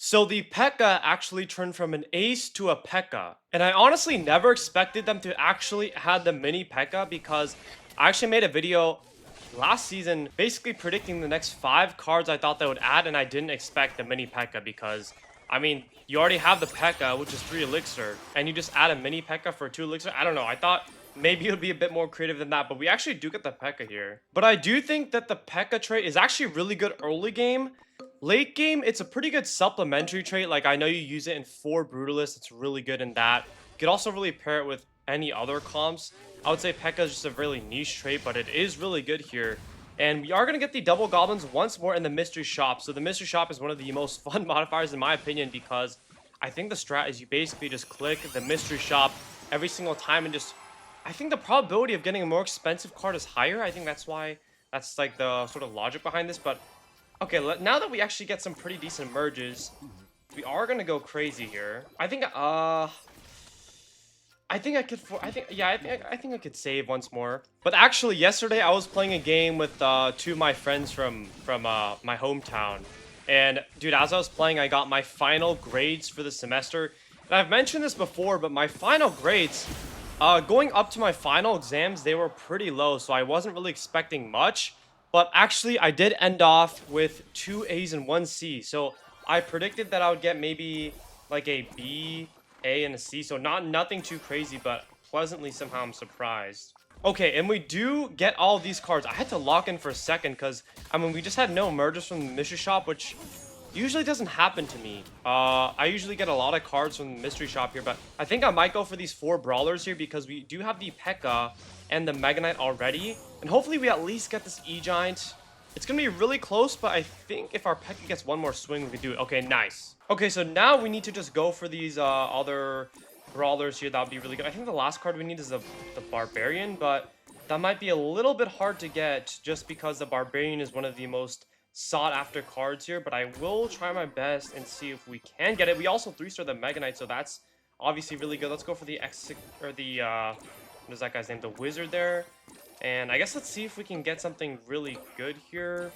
So the Pekka actually turned from an ace to a Pekka. And I honestly never expected them to actually add the mini Pekka because I actually made a video last season basically predicting the next 5 cards I thought they would add, and I didn't expect the mini Pekka because, I mean, you already have the Pekka, which is 3 elixir, and you just add a mini Pekka for 2 elixir. I don't know. I thought maybe it would be a bit more creative than that, but we actually do get the Pekka here. But I do think that the Pekka trait is actually really good early game. Late game, it's a pretty good supplementary trait. Like, I know you use it in 4 Brutalist. It's really good in that. You could also really pair it with any other comps. I would say Pekka is just a really niche trait, but it is really good here. And we are going to get the double goblins once more in the mystery shop. So the mystery shop is one of the most fun modifiers in my opinion because I think the strat is you basically just click the mystery shop every single time and just... I think the probability of getting a more expensive card is higher. I think that's why that's like the sort of logic behind this. But okay, now that we actually get some pretty decent merges, we are going to go crazy here. I think I could. Yeah. I think I could save once more. But actually, yesterday I was playing a game with 2 of my friends from my hometown, and dude, as I was playing, I got my final grades for the semester. And I've mentioned this before, but my final grades, going up to my final exams, they were pretty low, so I wasn't really expecting much. But actually, I did end off with 2 A's and 1 C. So I predicted that I would get maybe like a B, A, and a C. So nothing too crazy, but pleasantly somehow I'm surprised. Okay, and we do get all these cards. I had to lock in for a second because, I mean, we just had no mergers from the mystery shop, which usually doesn't happen to me. I usually get a lot of cards from the mystery shop here, but I think I might go for these 4 brawlers here because we do have the Pekka and the Mega Knight already. And hopefully we at least get this E-Giant. It's going to be really close, but I think if our Pekka gets one more swing, we can do it. Okay, nice. Okay, so now we need to just go for these other brawlers here. That would be really good. I think the last card we need is the Barbarian, but that might be a little bit hard to get just because the Barbarian is one of the most sought after cards here. But I will try my best and see if we can get it. We also 3-star the Mega Knight, so that's obviously really good. Let's go for the what is that guy's name? The Wizard there. And I guess let's see if we can get something really good here.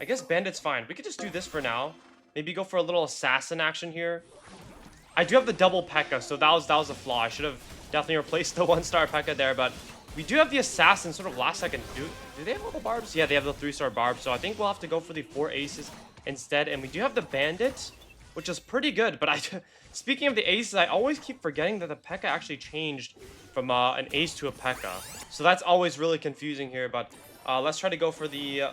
I guess Bandit's fine. We could just do this for now. Maybe go for a little assassin action here. I do have the double Pekka, so that was a flaw. I should have definitely replaced the 1-star Pekka there, but we do have the assassin sort of last second. Do they have all the barbs? Yeah, they have the 3-star barbs, so I think we'll have to go for the 4 aces instead. And we do have the Bandit, which is pretty good, but speaking of the aces, I always keep forgetting that the Pekka actually changed from an ace to a Pekka. So that's always really confusing here, but let's try to go for the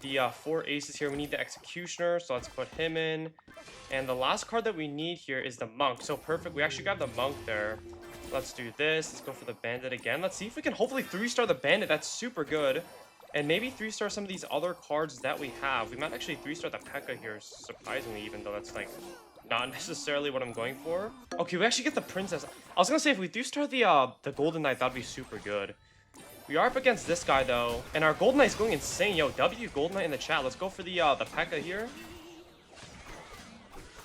4 aces here. We need the Executioner, so let's put him in. And the last card that we need here is the Monk. So perfect. We actually got the Monk there. Let's do this. Let's go for the Bandit again. Let's see if we can hopefully 3-star the Bandit. That's super good. And maybe 3-star some of these other cards that we have. We might actually 3-star the Pekka here, surprisingly, even though that's like not necessarily what I'm going for. Okay, we actually get the Princess. I was gonna say if we 3-star the Golden Knight, that'd be super good. We are up against this guy though, and our Golden Knight's going insane. Yo, W Golden Knight in the chat. Let's go for the Pekka here.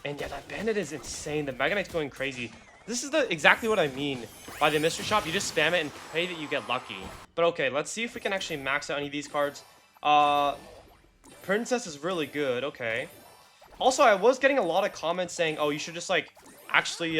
And yeah, that Bandit is insane. The Mega Knight's going crazy. This is exactly what I mean by the mystery shop. You just spam it and pray that you get lucky. But okay, let's see if we can actually max out any of these cards. Princess is really good. Okay. Also, I was getting a lot of comments saying, oh, you should just like actually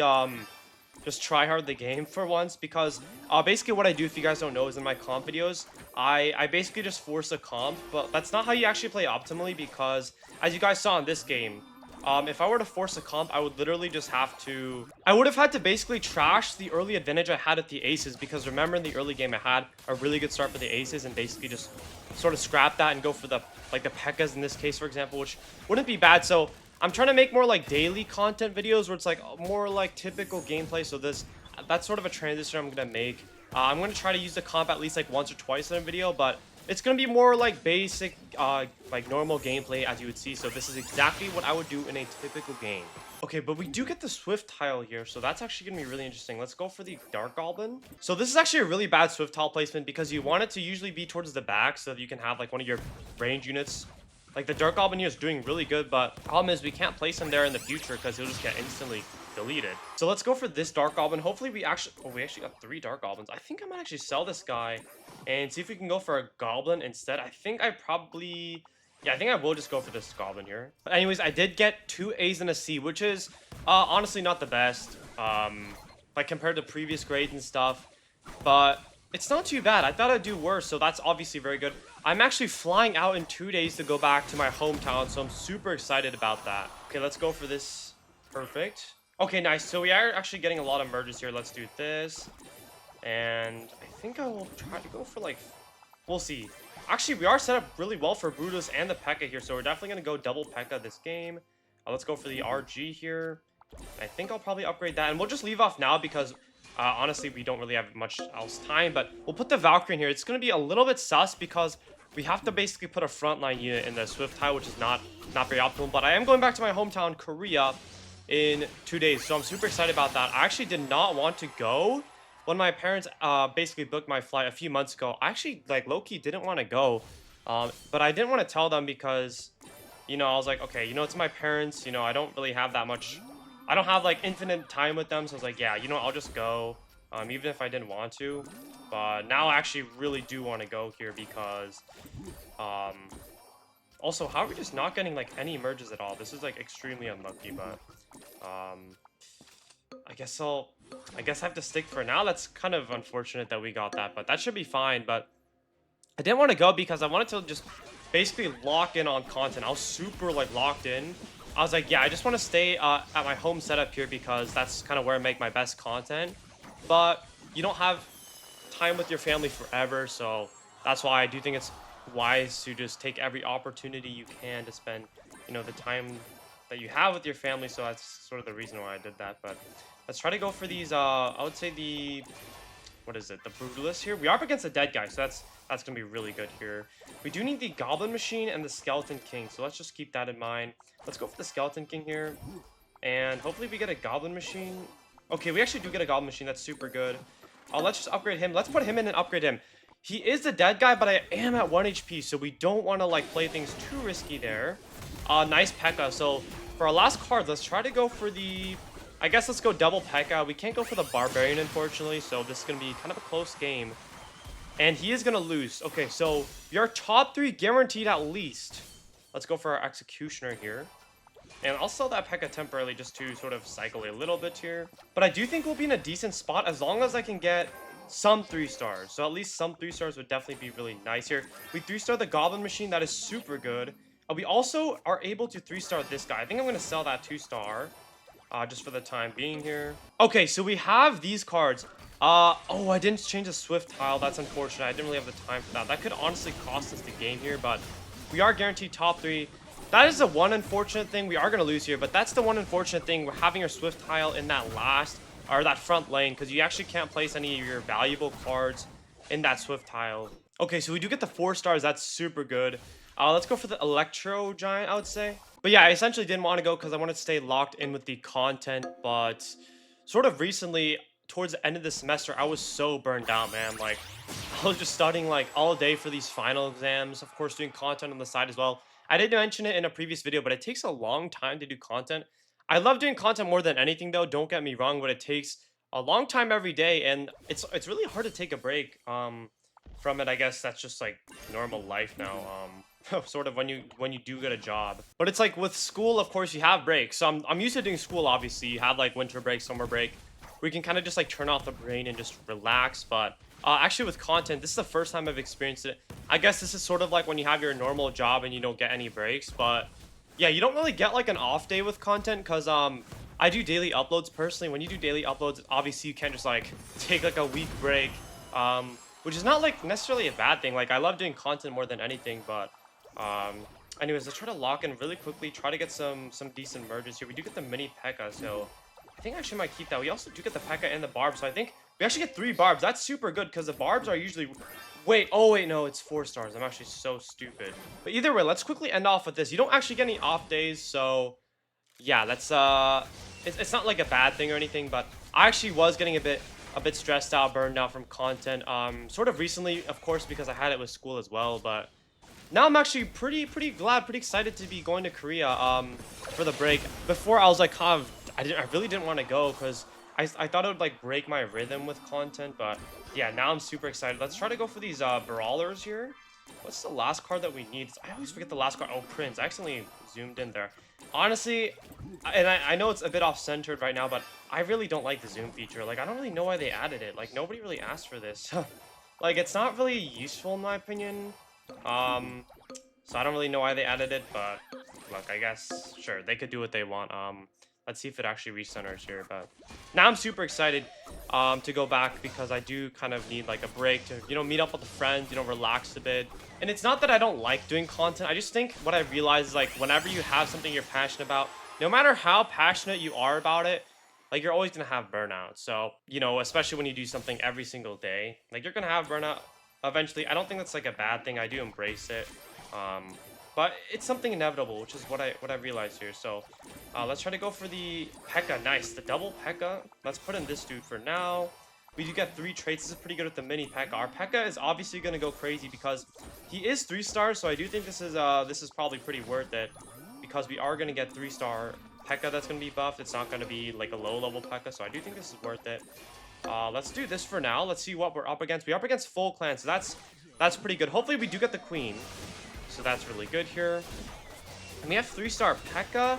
just try hard the game for once, because basically what I do, if you guys don't know, is in my comp videos, I basically just force a comp, but that's not how you actually play optimally, because as you guys saw in this game, if I were to force a comp, I would literally just have to... I would have had to basically trash the early advantage I had at the aces, because remember in the early game I had a really good start for the aces and basically just sort of scrap that and go for the Pekkas in this case, for example, which wouldn't be bad. So I'm trying to make more like daily content videos where it's like more like typical gameplay. So that's sort of a transition I'm going to make. I'm going to try to use the comp at least like once or twice in a video, but it's going to be more like basic, like normal gameplay as you would see. So this is exactly what I would do in a typical game. Okay, but we do get the Swift tile here, so that's actually going to be really interesting. Let's go for the Dark Goblin. So this is actually a really bad Swift tile placement because you want it to usually be towards the back so that you can have like one of your range units. Like the Dark Goblin here is doing really good, but the problem is we can't place him there in the future because he'll just get instantly deleted. So let's go for this Dark Goblin. Hopefully we actually... Oh, we actually got 3 Dark Goblins. I think I might actually sell this guy and see if we can go for a Goblin instead. I think I probably... Yeah, I think I will just go for this goblin here. But anyways, I did get 2 A's and a C, which is honestly not the best. Like compared to previous grades and stuff. But it's not too bad. I thought I'd do worse, so that's obviously very good. I'm actually flying out in 2 days to go back to my hometown, so I'm super excited about that. Okay, let's go for this. Perfect. Okay, nice. So we are actually getting a lot of merges here. Let's do this. And I think I will try to go for like... We'll see. Actually, we are set up really well for Brutus and the Pekka here, so we're definitely going to go double Pekka this game. Let's go for the RG here. I think I'll probably upgrade that, and we'll just leave off now because honestly, we don't really have much else time, but we'll put the Valkyrie in here. It's going to be a little bit sus because we have to basically put a frontline unit in the Swift Tile, which is not very optimal, but I am going back to my hometown, Korea, in 2 days, so I'm super excited about that. I actually did not want to go when my parents basically booked my flight a few months ago. I actually, like, low-key didn't want to go, but I didn't want to tell them because, you know, I was like, okay, you know, it's my parents, you know, I don't really have that much, I don't have, like, infinite time with them, so I was like, yeah, you know, I'll just go, even if I didn't want to, but now I actually really do want to go here because, also, how are we just not getting, like, any merges at all? This is, like, extremely unlucky, but, I guess I have to stick for now. That's kind of unfortunate that we got that, but that should be fine. But I didn't want to go because I wanted to just basically lock in on content. I was super like locked in. I was like, yeah, I just want to stay at my home setup here because that's kind of where I make my best content. But you don't have time with your family forever, so that's why I do think it's wise to just take every opportunity you can to spend, you know, the time that you have with your family. So that's sort of the reason why I did that. But let's try to go for these, I would say the, what is it, the Brutalist here. We are up against a dead guy, so that's going to be really good here. We do need the Goblin Machine and the Skeleton King, so let's just keep that in mind. Let's go for the Skeleton King here, and hopefully we get a Goblin Machine. Okay, we actually do get a Goblin Machine. That's super good. Let's just upgrade him. Let's put him in and upgrade him. He is the dead guy, but I am at 1 HP, so we don't want to, like, play things too risky there. Nice Pekka. So for our last card, let's try to go for the... I guess let's go double Pekka. We can't go for the Barbarian, unfortunately, so this is going to be kind of a close game. And he is going to lose. Okay, so we are top 3 guaranteed at least. Let's go for our Executioner here. And I'll sell that Pekka temporarily just to sort of cycle a little bit here. But I do think we'll be in a decent spot as long as I can get some 3 stars. So at least some 3 stars would definitely be really nice here. We 3-star the Goblin Machine. That is super good. We also are able to 3-star this guy. I think I'm going to sell that 2-star. Just for the time being here. Okay, so we have these cards. Oh, I didn't change the Swift Tile. That's unfortunate. I didn't really have the time for that. That could honestly cost us the game here, but we are guaranteed top 3. That is the one unfortunate thing. We are going to lose here, but that's the one unfortunate thing. We're having our Swift Tile in that last, or that front lane, because you actually can't place any of your valuable cards in that Swift Tile. Okay, so we do get the 4 stars. That's super good. Let's go for the Electro Giant, I would say. But yeah, I essentially didn't want to go because I wanted to stay locked in with the content. But sort of recently, towards the end of the semester, I was so burned out, man. Like, I was just studying like all day for these final exams. Of course, doing content on the side as well. I did mention it in a previous video, but it takes a long time to do content. I love doing content more than anything, though. Don't get me wrong, but it takes a long time every day, and it's really hard to take a break from it. I guess that's just like normal life now. Sort of when you do get a job. But it's like with school, of course, you have breaks. So I'm used to doing school, obviously. You have like winter break, summer break, where you can kind of just like turn off the brain and just relax. But actually with content, this is the first time I've experienced it. I guess this is sort of like when you have your normal job and you don't get any breaks. But yeah, you don't really get like an off day with content because I do daily uploads personally. When you do daily uploads, obviously you can't just like take like a week break, which is not like necessarily a bad thing. Like I love doing content more than anything, but anyways, let's try to lock in really quickly, try to get some decent merges here. We do get the mini Pekka, so I think I actually might keep that. We also do get the Pekka and the Barb, so I think we actually get 3 Barbs. That's super good because the Barbs are usually... Wait, oh wait, no, it's 4 stars. I'm actually so stupid. But either way, let's quickly end off with this. You don't actually get any off days, so yeah, that's it's not like a bad thing or anything, but I actually was getting a bit stressed out, burned out from content sort of recently, of course, because I had it with school as well. But now I'm actually pretty glad, pretty excited to be going to Korea for the break. Before I was like kind of, I really didn't want to go because I thought it would like break my rhythm with content. But yeah, now I'm super excited. Let's try to go for these brawlers here. What's the last card that we need? I always forget the last card. Oh, Prince. I accidentally zoomed in there. Honestly, and I know it's a bit off-centered right now, but I really don't like the zoom feature. Like, I don't really know why they added it. Like, nobody really asked for this. Like, it's not really useful in my opinion. So I don't really know why they added it, but look, I guess, sure, they could do what they want. Let's see if it actually recenters here, but now I'm super excited to go back because I do kind of need like a break to, you know, meet up with the friends, you know, relax a bit. And it's not that I don't like doing content. I just think what I realize is like whenever you have something you're passionate about, no matter how passionate you are about it, like you're always gonna have burnout. So, you know, especially when you do something every single day, like you're gonna have burnout eventually. I don't think that's like a bad thing. I do embrace it. But it's something inevitable, which is what I realized here. So let's try to go for the Pekka. Nice, the double Pekka. Let's put in this dude for now. We do get 3 traits. This is pretty good with the mini Pekka. Our Pekka is obviously going to go crazy because he is 3 stars. So I do think this is probably pretty worth it because we are going to get 3-star Pekka that's going to be buffed. It's not going to be like a low level Pekka. So I do think this is worth it. Let's do this for now. Let's see what we're up against. We're up against full clan, so that's pretty good. Hopefully we do get the queen. So that's really good here. And we have 3-star Pekka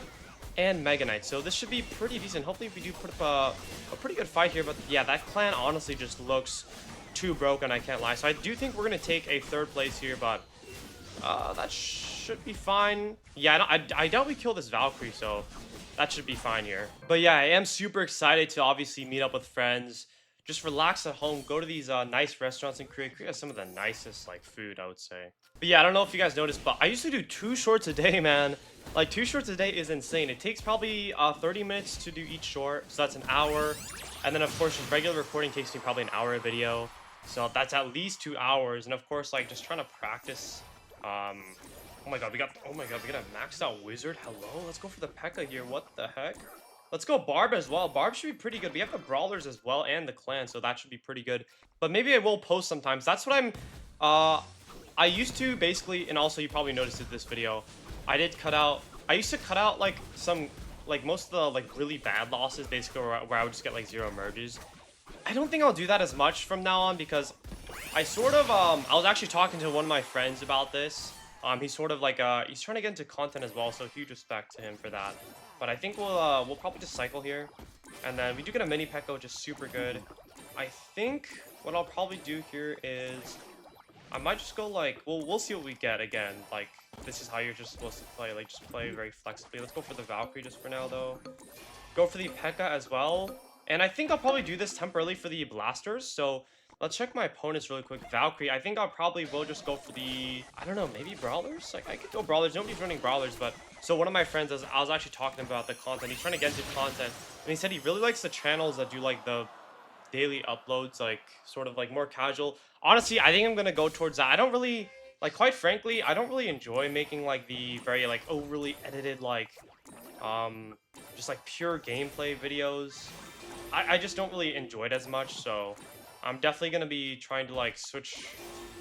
and Mega Knight. So this should be pretty decent. Hopefully we do put up a pretty good fight here. But yeah, that clan honestly just looks too broken, I can't lie. So I do think we're going to take a 3rd place here, but that should be fine. Yeah, I doubt we kill this Valkyrie, so that should be fine here. But yeah, I am super excited to obviously meet up with friends. Just relax at home, go to these nice restaurants in Korea. Korea has some of the nicest like food, I would say. But yeah, I don't know if you guys noticed, but I used to do 2 shorts a day, man. Like 2 shorts a day is insane. It takes probably 30 minutes to do each short, so that's an hour. And then of course, just regular recording takes me probably an hour a video. So that's at least 2 hours. And of course, like just trying to practice. Oh my god, we got a maxed out wizard. Hello, let's go for the Pekka here. What the heck? Let's go Barb as well. Barb should be pretty good. We have the Brawlers as well and the clan, so that should be pretty good. But maybe I will post sometimes. That's what I'm... I used to basically... And also, you probably noticed in this video, I used to cut out, like, some... Like, most of the, like, really bad losses, basically, where I would just get, like, 0 merges. I don't think I'll do that as much from now on, because I sort of... I was actually talking to one of my friends about this. He's sort of like, he's trying to get into content as well, so huge respect to him for that. But I think we'll probably just cycle here. And then we do get a mini Pekka, which is super good. I think what I'll probably do here is I might just go like, we'll see what we get again. Like, this is how you're just supposed to play. Like, just play very flexibly. Let's go for the Valkyrie just for now, though. Go for the Pekka as well. And I think I'll probably do this temporarily for the Blasters. So let's check my opponents really quick. Valkyrie, I think I'll probably will just go for the, I don't know, maybe Brawlers? Like, I could go Brawlers. Nobody's running Brawlers, but... So one of my friends, I was actually talking about the content. He's trying to get into content. And he said he really likes the channels that do, like, the daily uploads, like, sort of, like, more casual. Honestly, I think I'm going to go towards that. I don't really, like, quite frankly, I don't really enjoy making, like, the very, like, overly edited, like, just, like, pure gameplay videos. I just don't really enjoy it as much, so... I'm definitely going to be trying to, like, switch,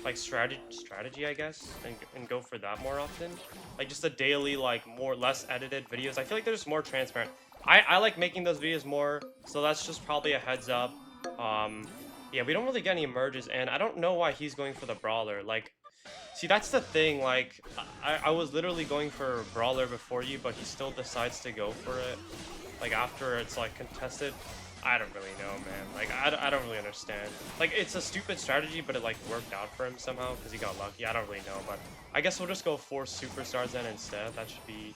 like, strategy, I guess, and go for that more often. Like, just a daily, like, less edited videos. I feel like they're just more transparent. I like making those videos more, so that's just probably a heads up. Yeah, we don't really get any merges, and I don't know why he's going for the Brawler. Like, see, that's the thing, like, I was literally going for Brawler before you, but he still decides to go for it, like, after it's, like, contested. I don't really know, man. Like, I don't really understand. Like, it's a stupid strategy, but it, like, worked out for him somehow because he got lucky. I don't really know, but I guess we'll just go 4 superstars then instead. That should be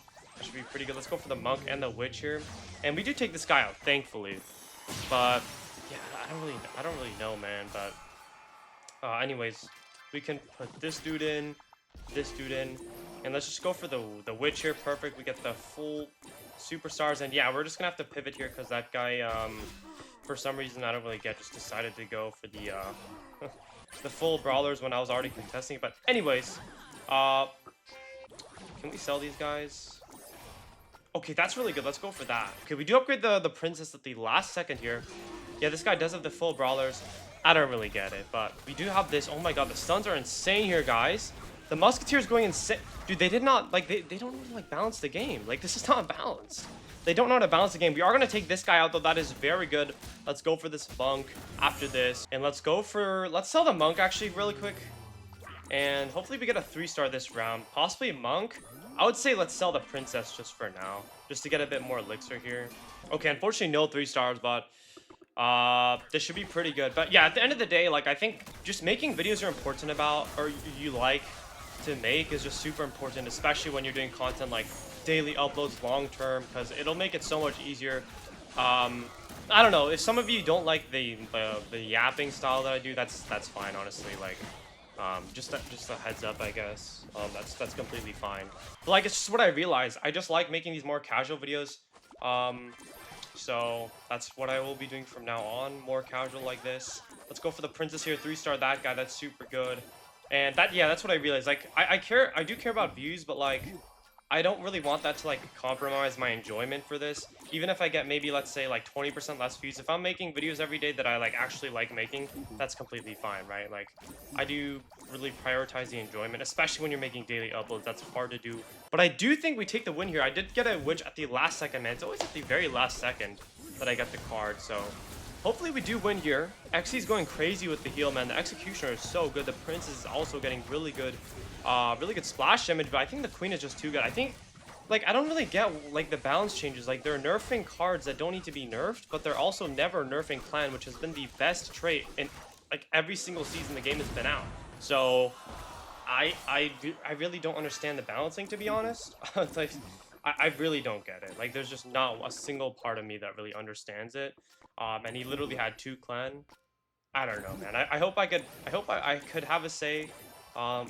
pretty good. Let's go for the Monk and the Witch here. And we do take this guy out, thankfully. But, yeah, I don't really know, man. But, anyways, we can put this dude in, and let's just go for the Witch here. Perfect. We get the full superstars, and yeah, we're just gonna have to pivot here because that guy, for some reason I don't really get, just decided to go for the the full Brawlers when I was already contesting. But anyways, can we sell these guys? Okay, that's really good. Let's go for that. Okay, we do upgrade the princess at the last second here. Yeah, this guy does have the full Brawlers. I don't really get it, but we do have this. Oh my god, the stuns are insane here, guys. The Musketeers going insane. Dude, they did not, like, they don't know how to, like, balance the game. Like, this is not balanced. They don't know how to balance the game. We are going to take this guy out, though. That is very good. Let's go for this Monk after this. And let's sell the Monk, actually, really quick. And hopefully we get a 3-star this round. Possibly Monk. I would say let's sell the Princess just for now. Just to get a bit more elixir here. Okay, unfortunately no 3-stars, but this should be pretty good. But yeah, at the end of the day, like, I think just making videos you're important about, or you like to make, is just super important, especially when you're doing content like daily uploads long term, because it'll make it so much easier. I don't know, if some of you don't like the yapping style that I do, that's fine, honestly. Like, just a heads up, I guess. That's completely fine. But like, it's just what I realized. I just like making these more casual videos. So that's what I will be doing from now on, more casual like this. Let's go for the Princess here, 3-star that guy. That's super good. And that, yeah, that's what I realized. Like, I do care about views, but like, I don't really want that to like compromise my enjoyment for this. Even if I get maybe, let's say, like 20% less views, if I'm making videos every day that I like actually like making, that's completely fine, right? Like, I do really prioritize the enjoyment, especially when you're making daily uploads. That's hard to do. But I do think we take the win here. I did get a witch at the last second, man. It's always at the very last second that I get the card, so hopefully we do win here. XC's going crazy with the heal, man. The Executioner is so good. The Prince is also getting really good splash damage, but I think the Queen is just too good. I think, like, I don't really get, like, the balance changes. Like, they're nerfing cards that don't need to be nerfed, but they're also never nerfing Clan, which has been the best trait in, like, every single season the game has been out. So, I really don't understand the balancing, to be honest. It's like, I really don't get it. Like, there's just not a single part of me that really understands it. And he literally had 2 Clan. I don't know, man. I hope I could have a say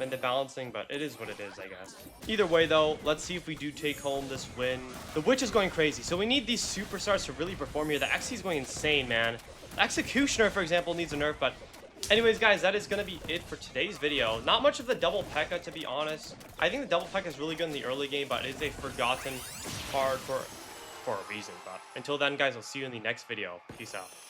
in the balancing, but it is what it is, I guess. Either way, though, let's see if we do take home this win. The Witch is going crazy, so we need these superstars to really perform here. The XC is going insane, man. The Executioner, for example, needs a nerf, but anyways, guys, that is going to be it for today's video. Not much of the double Pekka, to be honest. I think the double Pekka is really good in the early game, but it's a forgotten card for a reason. But until then, guys, I'll see you in the next video. Peace out.